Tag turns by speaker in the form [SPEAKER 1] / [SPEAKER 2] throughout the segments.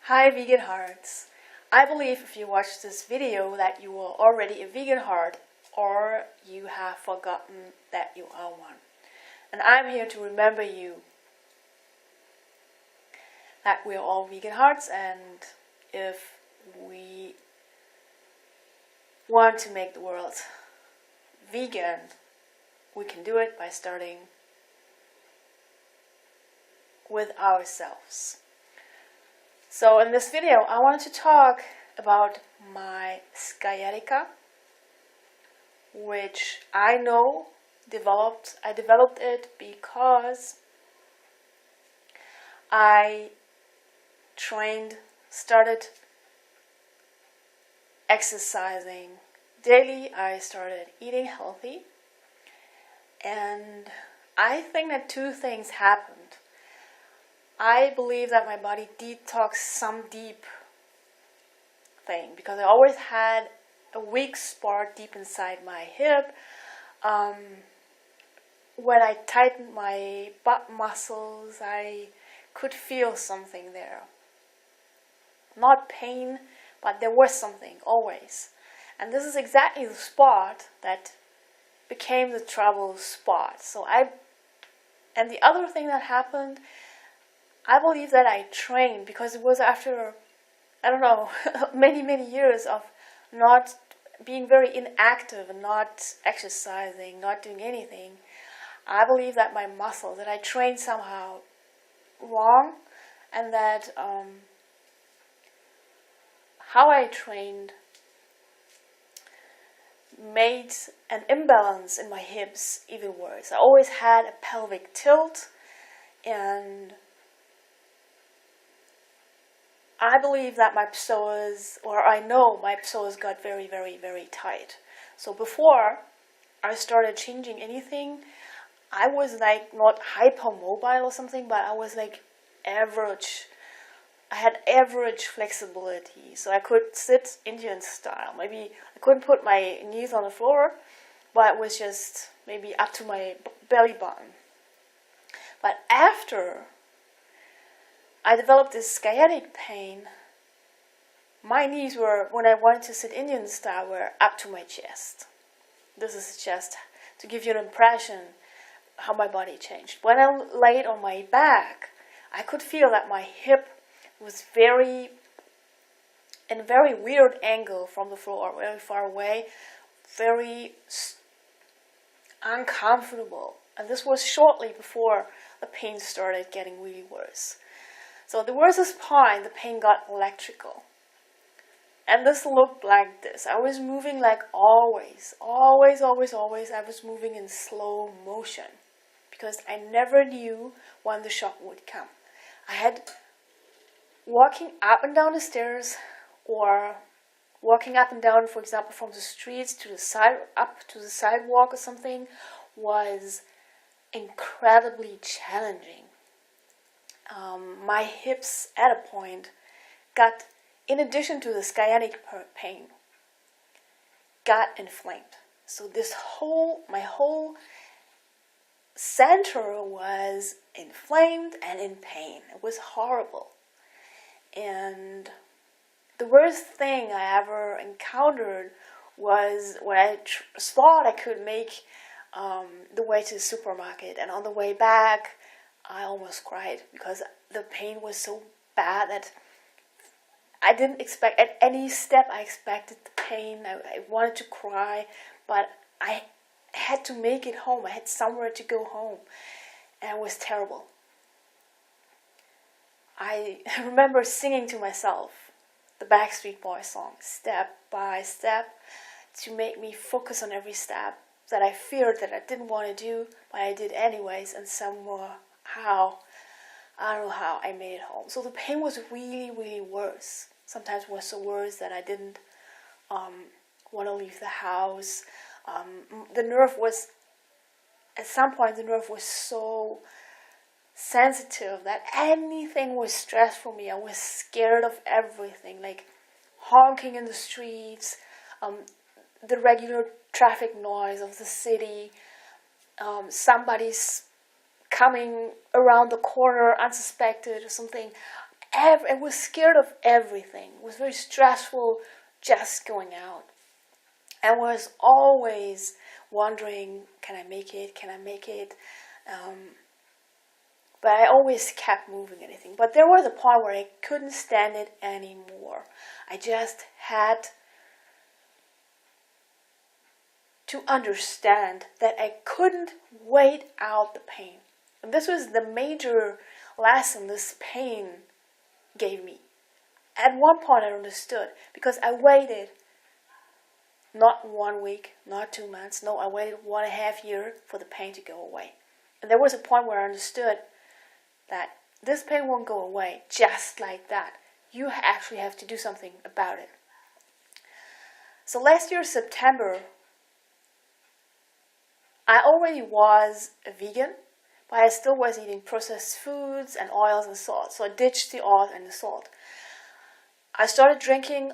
[SPEAKER 1] Hi vegan hearts! I believe if you watch this video that you are already a vegan heart or you have forgotten that you are one. And I'm here to remember you that we're all vegan hearts, and if we want to make the world vegan, we can do it by starting with ourselves. So in this video, I wanted to talk about my sciatica, which I know I developed it because I started exercising daily. I started eating healthy, and I think that two things happened. I believe that my body detoxed some deep thing because I always had a weak spot deep inside my hip. When I tightened my butt muscles, I could feel something there. Not pain, but there was something always. And this is exactly the spot that became the trouble spot. And the other thing that happened, I believe that I trained because it was after, many years of not being very inactive and not exercising, not doing anything. I believe that my muscles, that I trained somehow wrong, and that how I trained made an imbalance in my hips even worse. I always had a pelvic tilt, and I believe that my psoas, or I know my psoas got very tight. So before I started changing anything, I was like not hypermobile or something, but I was like average. I had average flexibility, so I could sit Indian style. Maybe I couldn't put my knees on the floor, but it was just maybe up to my belly button. But after I developed this sciatic pain, my knees were, when I wanted to sit Indian style, were up to my chest. This is just to give you an impression how my body changed. When I laid on my back, I could feel that my hip was in a very weird angle from the floor, very far away, very uncomfortable. And this was shortly before the pain started getting really worse. So the worst point, the pain got electrical. And this looked like this. I was moving like always. I was moving in slow motion because I never knew when the shock would come. I had walking up and down the stairs, or walking up and down, for example, from the streets to the side, up to the sidewalk or something, was incredibly challenging. My hips at a point got, in addition to the sciatic pain, got inflamed. So my whole center was inflamed and in pain. It was horrible. And the worst thing I ever encountered was when I thought I could make the way to the supermarket, and on the way back I almost cried because the pain was so bad that I didn't expect, at any step I expected the pain. I wanted to cry, but I had to make it home. I had somewhere to go home, and it was terrible. I remember singing to myself the Backstreet Boys song, Step by Step, to make me focus on every step that I feared that I didn't want to do, but I did anyways, and somehow, I don't know how, I made it home. So the pain was really worse. Sometimes it was so worse that I didn't want to leave the house. The nerve was, at some point, the nerve was so sensitive that anything was stress for me. I was scared of everything, like honking in the streets, the regular traffic noise of the city, somebody's coming around the corner unsuspected or something. I was scared of everything. It was very stressful just going out. I was always wondering, can I make it? Can I make it? But I always kept moving anything. But there was a point where I couldn't stand it anymore. I just had to understand that I couldn't wait out the pain. And this was the major lesson this pain gave me. At one point I understood, because I waited not 1 week, not 2 months, no, I waited 1.5 years for the pain to go away. And there was a point where I understood that this pain won't go away just like that. You actually have to do something about it. So last year, September, I already was a vegan, but I still was eating processed foods and oils and salt. So I ditched the oil and the salt. I started drinking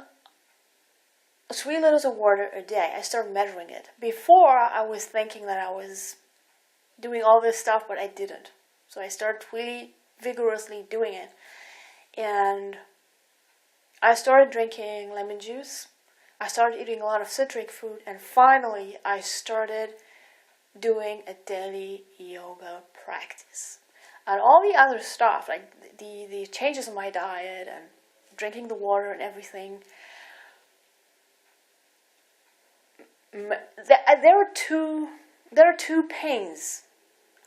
[SPEAKER 1] 3 liters of water a day. I started measuring it. Before, I was thinking that I was doing all this stuff, but I didn't. So I started really vigorously doing it. And I started drinking lemon juice. I started eating a lot of citric food. And finally, I started doing a daily yoga practice. And all the other stuff, like the changes in my diet and drinking the water and everything, there are two pains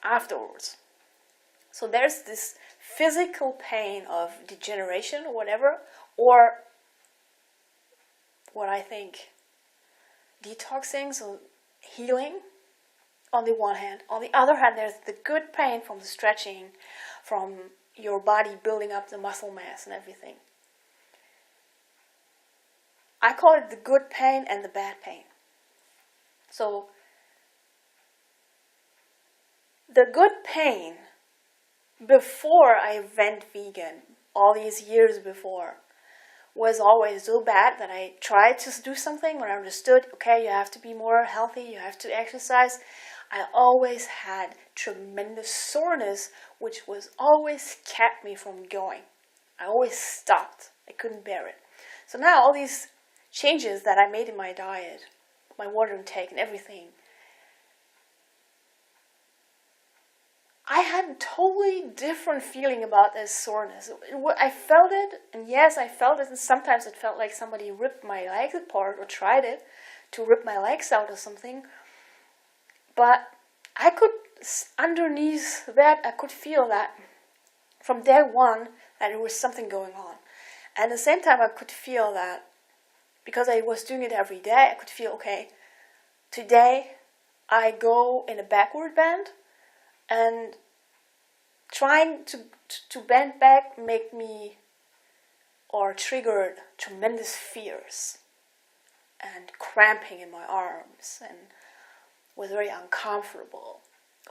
[SPEAKER 1] afterwards. So there's this physical pain of degeneration or whatever, or what I think detoxing, so healing on the one hand. On the other hand, there's the good pain from the stretching, from your body building up the muscle mass and everything. I call it the good pain and the bad pain. So the good pain before I went vegan, all these years before, was always so bad that I tried to do something when I understood, okay, you have to be more healthy, you have to exercise. I always had tremendous soreness, which was always kept me from going. I always stopped. I couldn't bear it. So now all these changes that I made in my diet, my water intake and everything, I had a totally different feeling about this soreness. I felt it, and yes, I felt it, and sometimes it felt like somebody ripped my legs apart or tried it to rip my legs out or something. But I could, underneath that, I could feel that from day one that there was something going on. And at the same time, I could feel that because I was doing it every day, I could feel, okay, today I go in a backward bend, and trying to bend back made me, or triggered tremendous fears and cramping in my arms, and was very uncomfortable.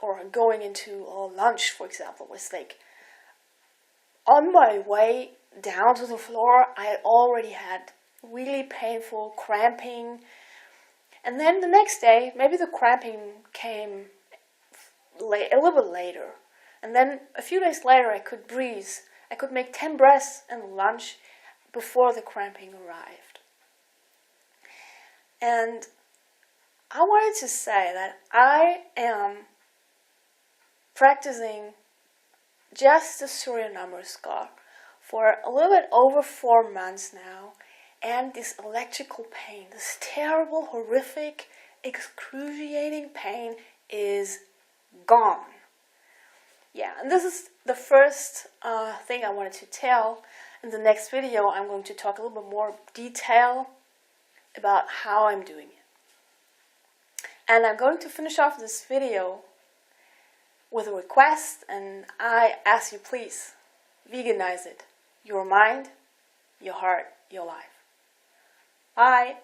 [SPEAKER 1] Or going into lunch, for example, was like, on my way down to the floor, I already had really painful cramping. And then the next day, maybe the cramping came a little bit later. And then a few days later, I could breathe. I could make 10 breaths in lunch before the cramping arrived. And I wanted to say that I am practicing just the Surya Namaskar for a little bit over 4 months now. And this electrical pain, this terrible, horrific, excruciating pain is gone. Yeah, and this is the first thing I wanted to tell. In the next video, I'm going to talk a little bit more detail about how I'm doing it. And I'm going to finish off this video with a request, and I ask you, please, veganize it. Your mind, your heart, your life. Bye.